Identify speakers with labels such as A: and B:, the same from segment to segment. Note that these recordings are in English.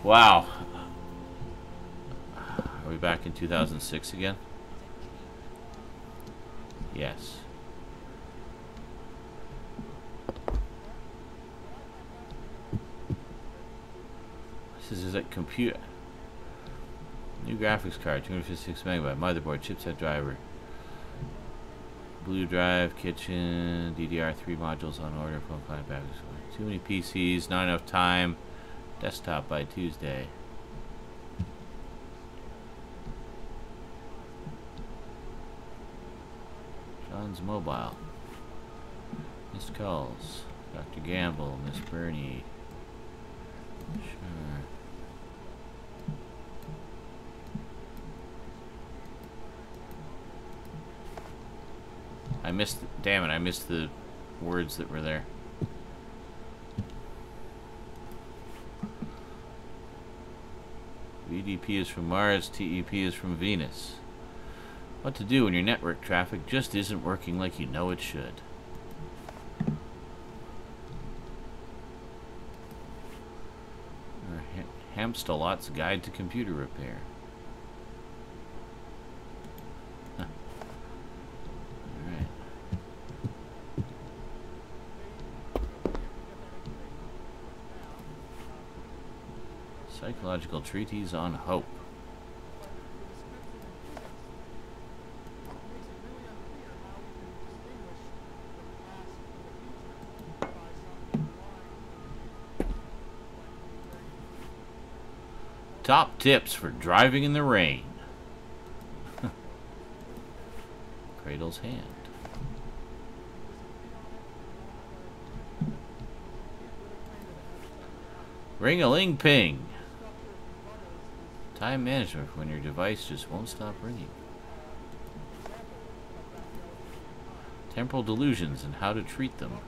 A: Wow. Are we back in 2006 again? Yes. This is a computer. New graphics card, 256 megabyte, motherboard, chipset driver, blue drive, kitchen, DDR3 modules on order, phone client back. Too many PCs, not enough time. Desktop by Tuesday. John's mobile. Missed calls. Dr. Gamble, Miss Bernie. Sure. I missed. Damn it! I missed the words that were there. VDP is from Mars, TEP is from Venus. What to do when your network traffic just isn't working like you know it should. Or Hamstalot's Guide to Computer Repair. Huh. Alright. Psychological Treatise on Hope. Top tips for driving in the rain. Cradle's hand. Ring-a-ling-ping. Time management when your device just won't stop ringing. Temporal delusions and how to treat them.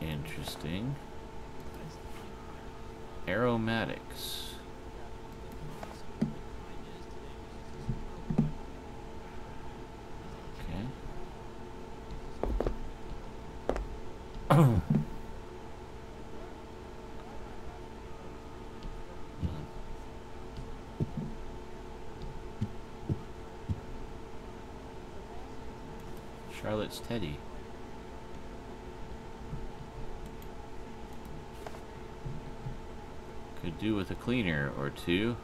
A: Interesting. Aromatics. Okay. Charlotte's Teddy. Could do with a cleaner or two.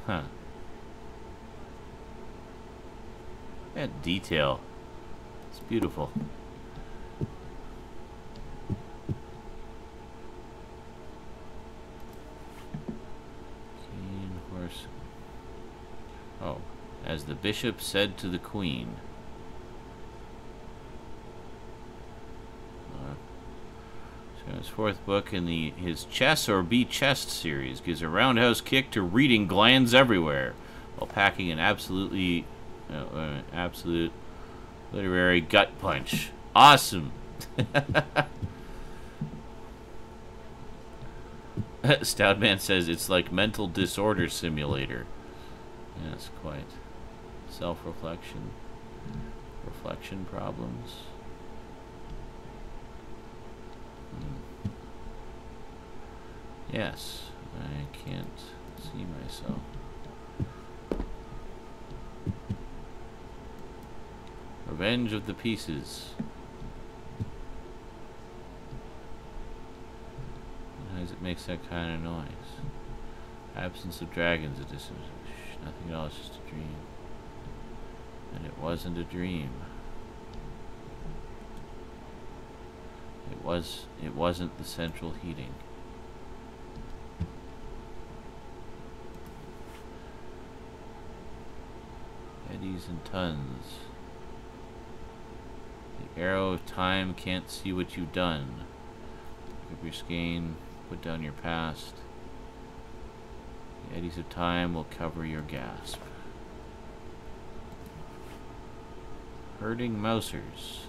A: Huh. That detail. It's beautiful. Keen horse. Oh. As the bishop said to the queen. So his fourth book in his Chess or Be Chessed series gives a roundhouse kick to reading glands everywhere, while packing an absolute literary gut punch. Awesome. Stoutman says it's like mental disorder simulator. Yes, quite. Self-reflection. Reflection problems. Yes, I can't see myself. Revenge of the Pieces. Why does it make that kind of noise? Absence of dragons. It is nothing at all. It's just a dream. And it wasn't a dream. It wasn't the central heating. Eddies and tons. The arrow of time can't see what you've done. Pick up your skein, put down your past. The eddies of time will cover your gasp. Herding mousers.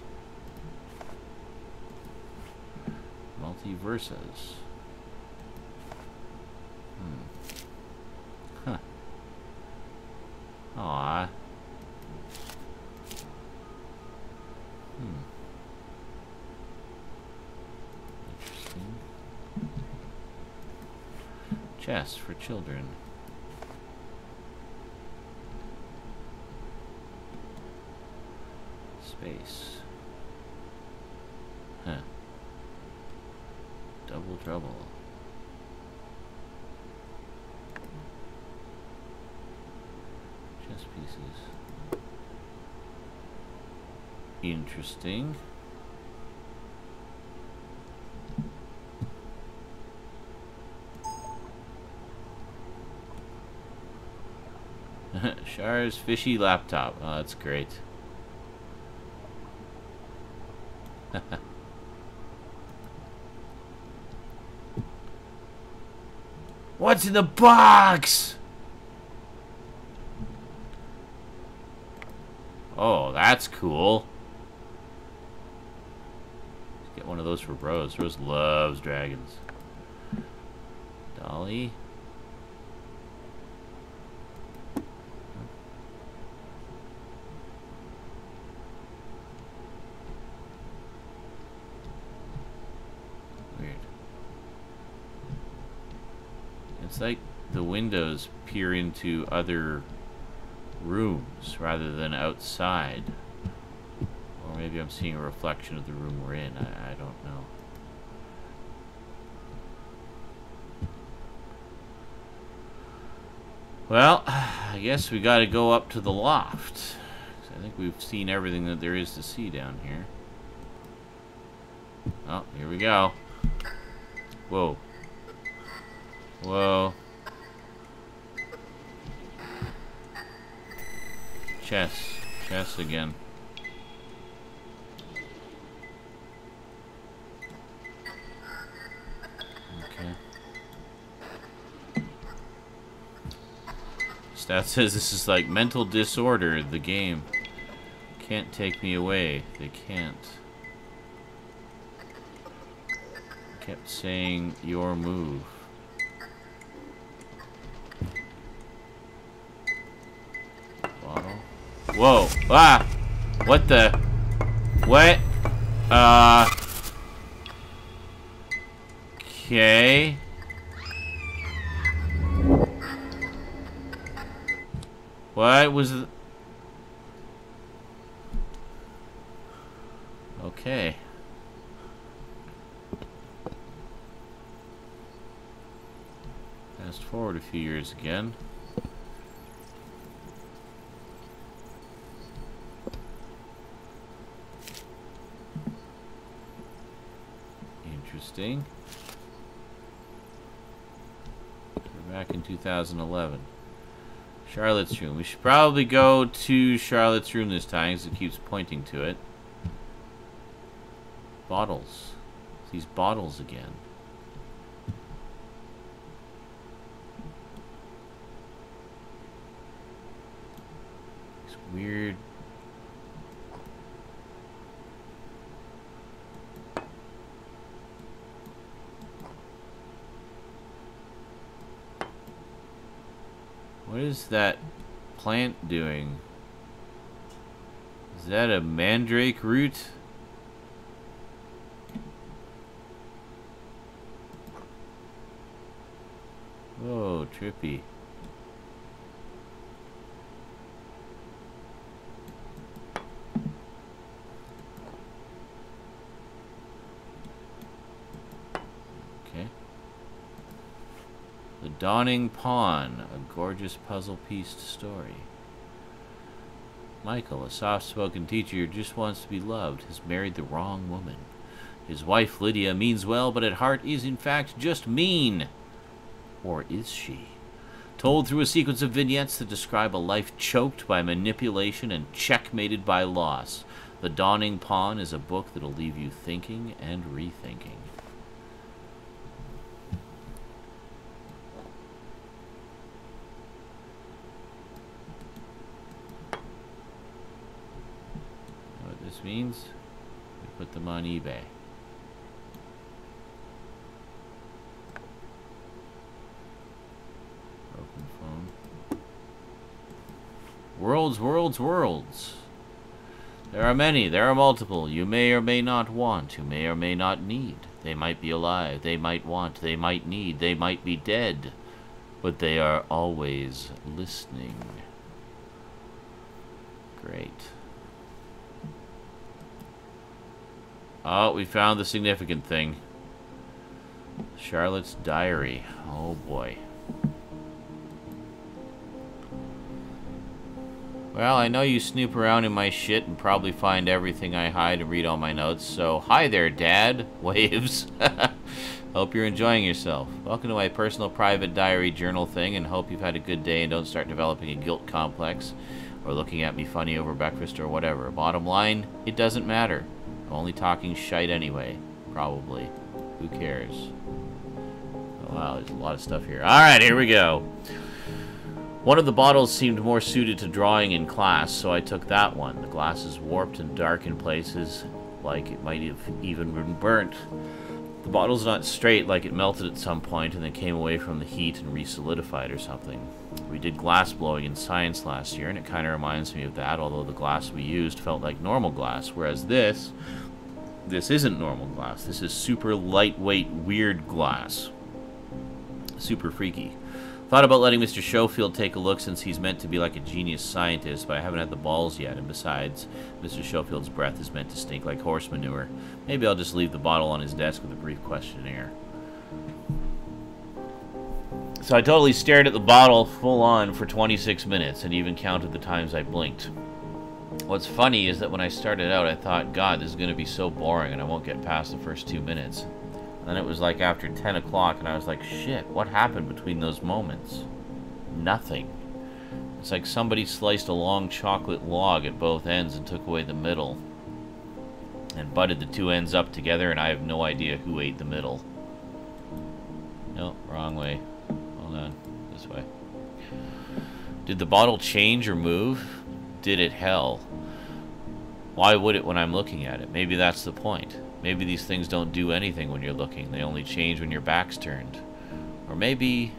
A: Multiversas. Huh. Aw. Interesting. Chess for children. Space. Huh. Double trouble. Chess pieces. Interesting. Char's fishy laptop. Oh, that's great. What's in the box? Oh, that's cool. Let's get one of those for Rose. Rose loves dragons. Dolly. Weird. It's like the windows peer into other rooms rather than outside. Or maybe I'm seeing a reflection of the room we're in. I don't know. Well, I guess we gotta go up to the loft. I think we've seen everything that there is to see down here. Oh, here we go. Whoa. Whoa. Chess. Chess again. Okay. Stat says this is like mental disorder, the game. Can't take me away. They can't. Kept saying your move. Bottle. Whoa! Ah! What the? What? Okay. What was the... Okay. Fast forward a few years again. Interesting. We're back in 2011. Charlotte's room. We should probably go to Charlotte's room this time because it keeps pointing to it. Bottles. These bottles again. These weird... What is that plant doing? Is that a mandrake root? Whoa, trippy. Okay. The Dawning Pawn, a gorgeous puzzle-pieced story. Michael, a soft-spoken teacher who just wants to be loved, has married the wrong woman. His wife, Lydia, means well, but at heart is in fact just mean. Or is she? Told through a sequence of vignettes that describe a life choked by manipulation and checkmated by loss. The Dawning Pawn is a book that'll leave you thinking and rethinking. means we put them on eBay. Broken phone. Worlds, worlds, worlds. There are many, there are multiple. You may or may not want, you may or may not need. They might be alive, they might want, they might need, they might be dead. But they are always listening. Great. Oh, we found the significant thing. Charlotte's diary. Oh boy. Well, I know you snoop around in my shit and probably find everything I hide and read all my notes, so hi there, Dad. Waves. Hope you're enjoying yourself. Welcome to my personal private diary journal thing, and hope you've had a good day and don't start developing a guilt complex or looking at me funny over breakfast or whatever. Bottom line, it doesn't matter. I'm only talking shite anyway. Probably. Who cares? Oh, wow, there's a lot of stuff here. Alright, here we go. One of the bottles seemed more suited to drawing in class, so I took that one. The glass is warped and dark in places, like it might have even been burnt. The bottle's not straight, like it melted at some point and then came away from the heat and re-solidified or something. We did glass blowing in science last year, and it kind of reminds me of that, although the glass we used felt like normal glass, whereas this isn't normal glass. This is super lightweight, weird glass. Super freaky. Thought about letting Mr. Schofield take a look since he's meant to be like a genius scientist, but I haven't had the balls yet, and besides, Mr. Schofield's breath is meant to stink like horse manure. Maybe I'll just leave the bottle on his desk with a brief questionnaire. So I totally stared at the bottle full on for 26 minutes and even counted the times I blinked. What's funny is that when I started out, I thought, God, this is going to be so boring and I won't get past the first 2 minutes. Then it was like after 10 o'clock and I was like, shit, what happened between those moments? Nothing. It's like somebody sliced a long chocolate log at both ends and took away the middle. And butted the two ends up together, and I have no idea who ate the middle. Nope, wrong way. Hold on, this way. Did the bottle change or move? Did it hell? Why would it when I'm looking at it? Maybe that's the point. Maybe these things don't do anything when you're looking. They only change when your back's turned. Or maybe,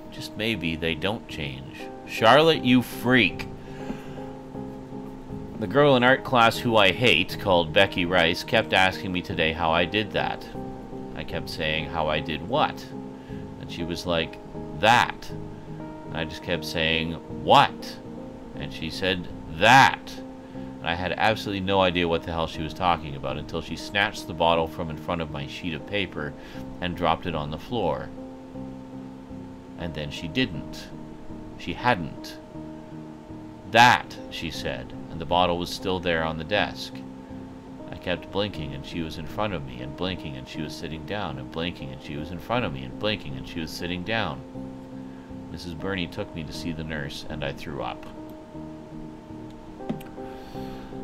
A: just maybe, they don't change. Charlotte, you freak. The girl in art class who I hate, called Becky Rice, kept asking me today how I did that. I kept saying, how I did what? And she was like, that. And I just kept saying, what? And she said, that. And I had absolutely no idea what the hell she was talking about until she snatched the bottle from in front of my sheet of paper and dropped it on the floor. And then she didn't. She hadn't. That, she said, and the bottle was still there on the desk. I kept blinking and she was in front of me, and blinking and she was sitting down, and blinking and she was in front of me, and blinking and she was sitting down. Mrs. Burney took me to see the nurse, and I threw up.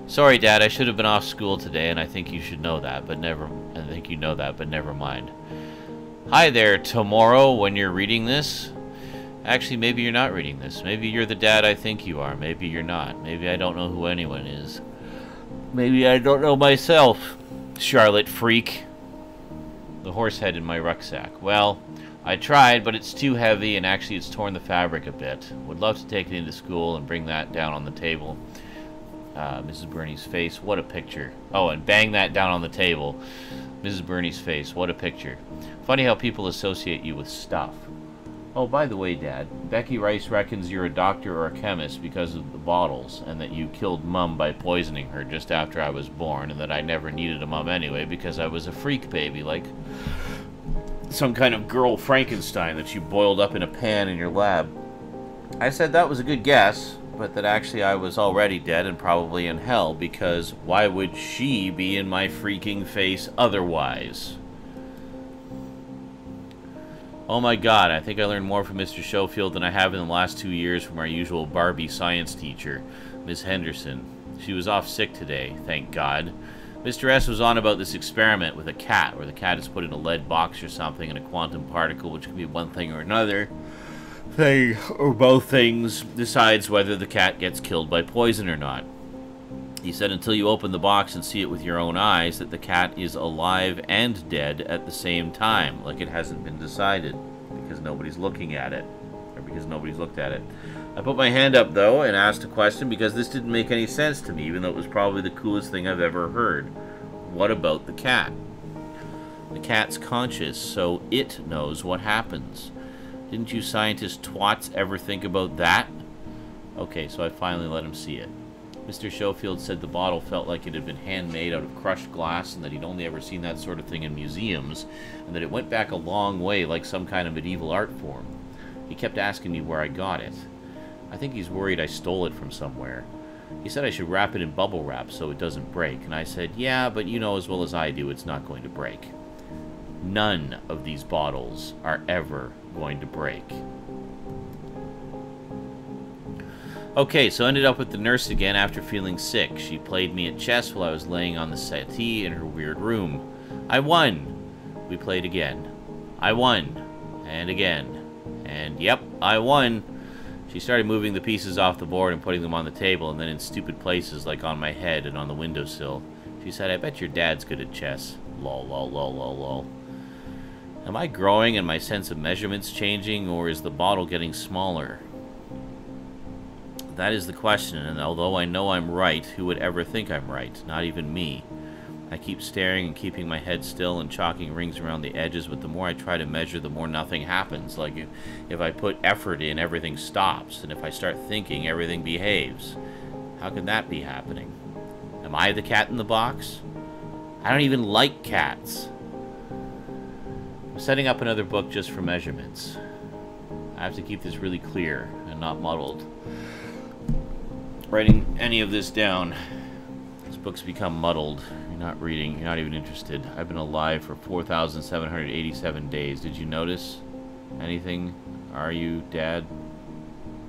A: Sorry, Dad, I should have been off school today, and I think you should know that, but never mind. Hi there, tomorrow, when you're reading this. Actually, maybe you're not reading this. Maybe you're the dad I think you are. Maybe you're not. Maybe I don't know who anyone is. Maybe I don't know myself. Charlotte freak. The horse head in my rucksack. Well, I tried, but it's too heavy, and actually it's torn the fabric a bit. Would love to take it into school and bring that down on the table. Mrs. Burney's face, what a picture. Oh, and bang that down on the table. Mrs. Burney's face, what a picture. Funny how people associate you with stuff. Oh, by the way, Dad, Becky Rice reckons you're a doctor or a chemist because of the bottles, and that you killed Mum by poisoning her just after I was born, and that I never needed a mum anyway because I was a freak baby, like some kind of girl Frankenstein that you boiled up in a pan in your lab. I said that was a good guess, but that actually I was already dead and probably in hell, because why would she be in my freaking face otherwise? Oh my God, I think I learned more from Mr. Schofield than I have in the last 2 years from our usual Barbie science teacher, Miss Henderson. She was off sick today, thank God. Mr. S was on about this experiment with a cat, where the cat is put in a lead box or something, and a quantum particle, which can be one thing or another thing, or both things, decides whether the cat gets killed by poison or not. He said until you open the box and see it with your own eyes that the cat is alive and dead at the same time, like it hasn't been decided because nobody's looking at it, or because nobody's looked at it. I put my hand up, though, and asked a question because this didn't make any sense to me, even though it was probably the coolest thing I've ever heard. What about the cat? The cat's conscious, so it knows what happens. Didn't you scientist twats ever think about that? Okay, so I finally let him see it. Mr. Schofield said the bottle felt like it had been handmade out of crushed glass and that he'd only ever seen that sort of thing in museums, and that it went back a long way like some kind of medieval art form. He kept asking me where I got it. I think he's worried I stole it from somewhere. He said I should wrap it in bubble wrap so it doesn't break, and I said, yeah, but you know as well as I do it's not going to break. None of these bottles are ever going to break. Okay, so I ended up with the nurse again after feeling sick. She played me at chess while I was laying on the settee in her weird room. I won. We played again. I won. And again. And yep, I won. She started moving the pieces off the board and putting them on the table, and then in stupid places like on my head and on the windowsill. She said, I bet your dad's good at chess. Lol, lol, lol, lol, lol. Am I growing and my sense of measurements changing, or is the bottle getting smaller? That is the question, and although I know I'm right, who would ever think I'm right? Not even me. I keep staring and keeping my head still and chalking rings around the edges, but the more I try to measure, the more nothing happens. Like if I put effort in, everything stops, and if I start thinking, everything behaves. How can that be happening? Am I the cat in the box? I don't even like cats. I'm setting up another book just for measurements. I have to keep this really clear and not muddled. Writing any of this down. This book's become muddled. You're not reading. You're not even interested. I've been alive for 4,787 days. Did you notice anything? Are you, Dad?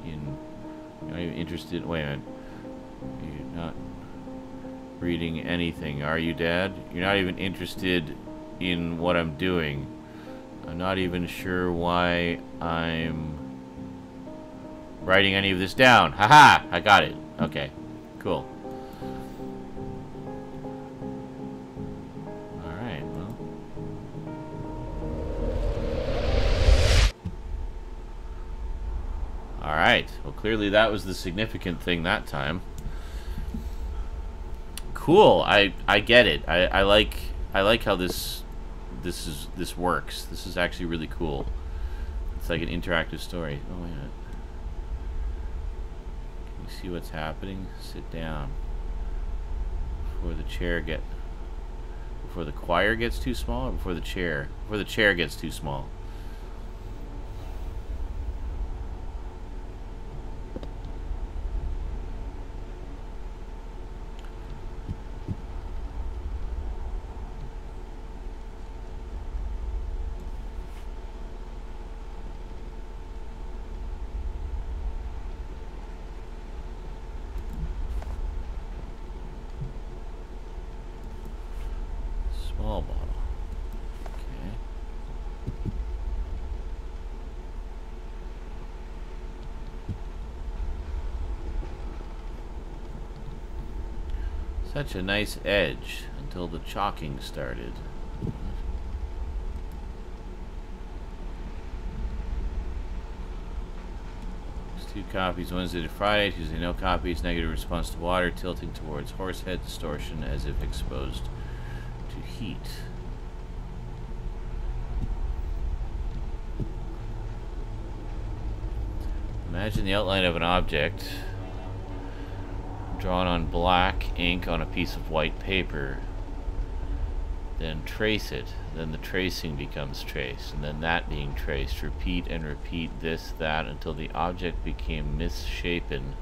A: You're not even interested. Wait a minute. You're not reading anything. Are you, Dad? You're not even interested in what I'm doing. I'm not even sure why I'm writing any of this down. Haha! I got it. Okay. Cool. Alright, well. Alright. Well, clearly that was the significant thing that time. Cool. I get it. I like how this works. This is actually really cool. It's like an interactive story. Oh, wait a minute. See what's happening. Sit down before the choir gets too small, or before the chair gets too small. Small bottle. Okay. Such a nice edge until the chalking started. There's 2 copies, Wednesday to Friday. Tuesday, no copies. Negative response to water, tilting towards horsehead, distortion as if exposed to heat. Imagine the outline of an object drawn on black ink on a piece of white paper. Then trace it. Then the tracing becomes traced, and then that being traced. Repeat and repeat this, that, until the object became misshapen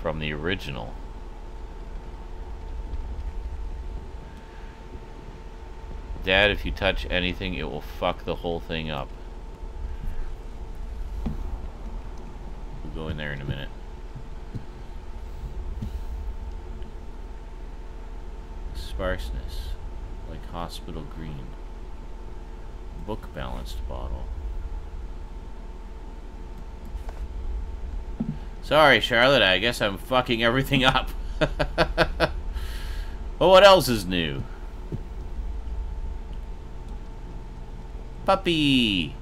A: from the original. Dad, if you touch anything, it will fuck the whole thing up. We'll go in there in a minute. Sparseness, like hospital green. Book balanced bottle. Sorry, Charlotte, I guess I'm fucking everything up. Well, what else is new? Puppy!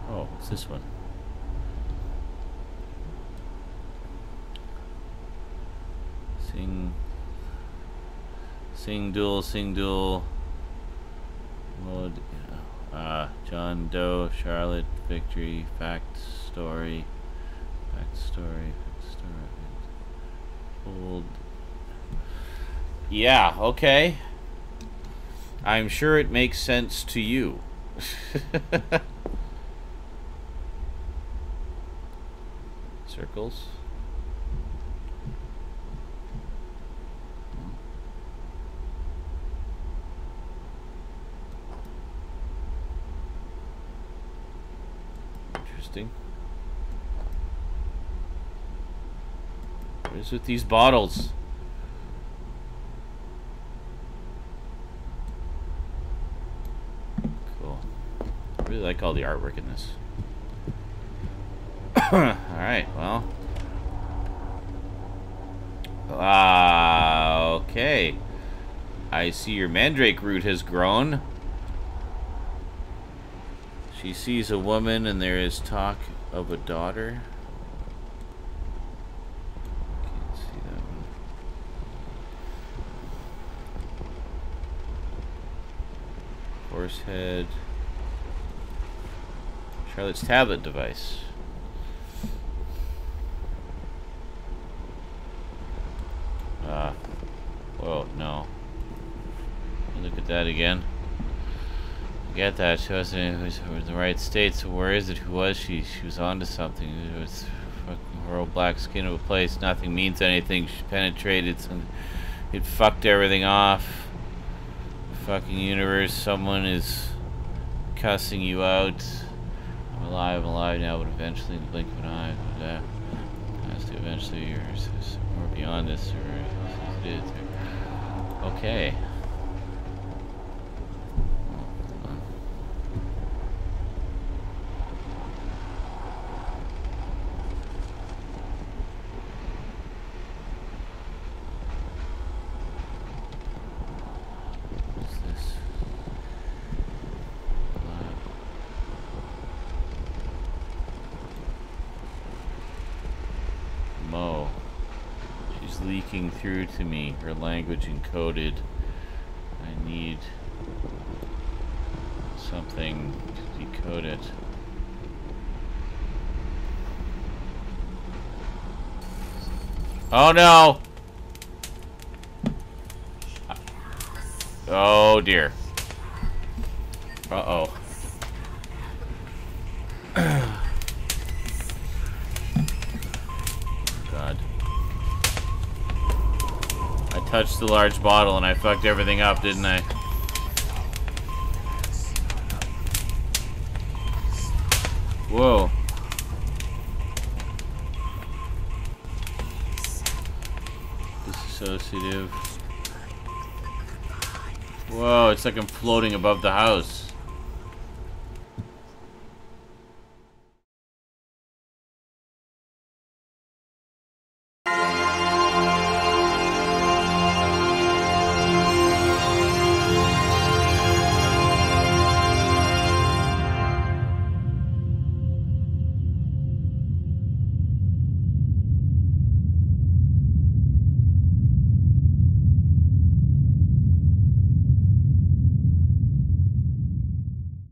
A: Oh, what's this one? Sing duel. Mode. John Doe, Charlotte, victory, fact story. Old. Yeah, okay. I'm sure it makes sense to you. Circles. Interesting. What is with these bottles? Cool. I really like all the artwork in this. Alright, well. Okay. I see your mandrake root has grown. She sees a woman and there is talk of a daughter. Can't see that one. Horsehead. Charlotte's tablet device. Whoa, no. Look at that again. Get that. She wasn't in the right state, so where is it? Who was she? She was onto something. It was fucking her old black skin of a place. Nothing means anything. She penetrated some. It fucked everything off. Fucking universe. Someone is cussing you out. I'm alive now, but eventually, in the blink of an eye, has to eventually, you're somewhere beyond this, or okay. Leaking through to me, her language encoded. I need something to decode it. Oh no! Oh dear. Uh-oh. God. I touched the large bottle and I fucked everything up, didn't I? Whoa. Disassociative. Whoa, it's like I'm floating above the house.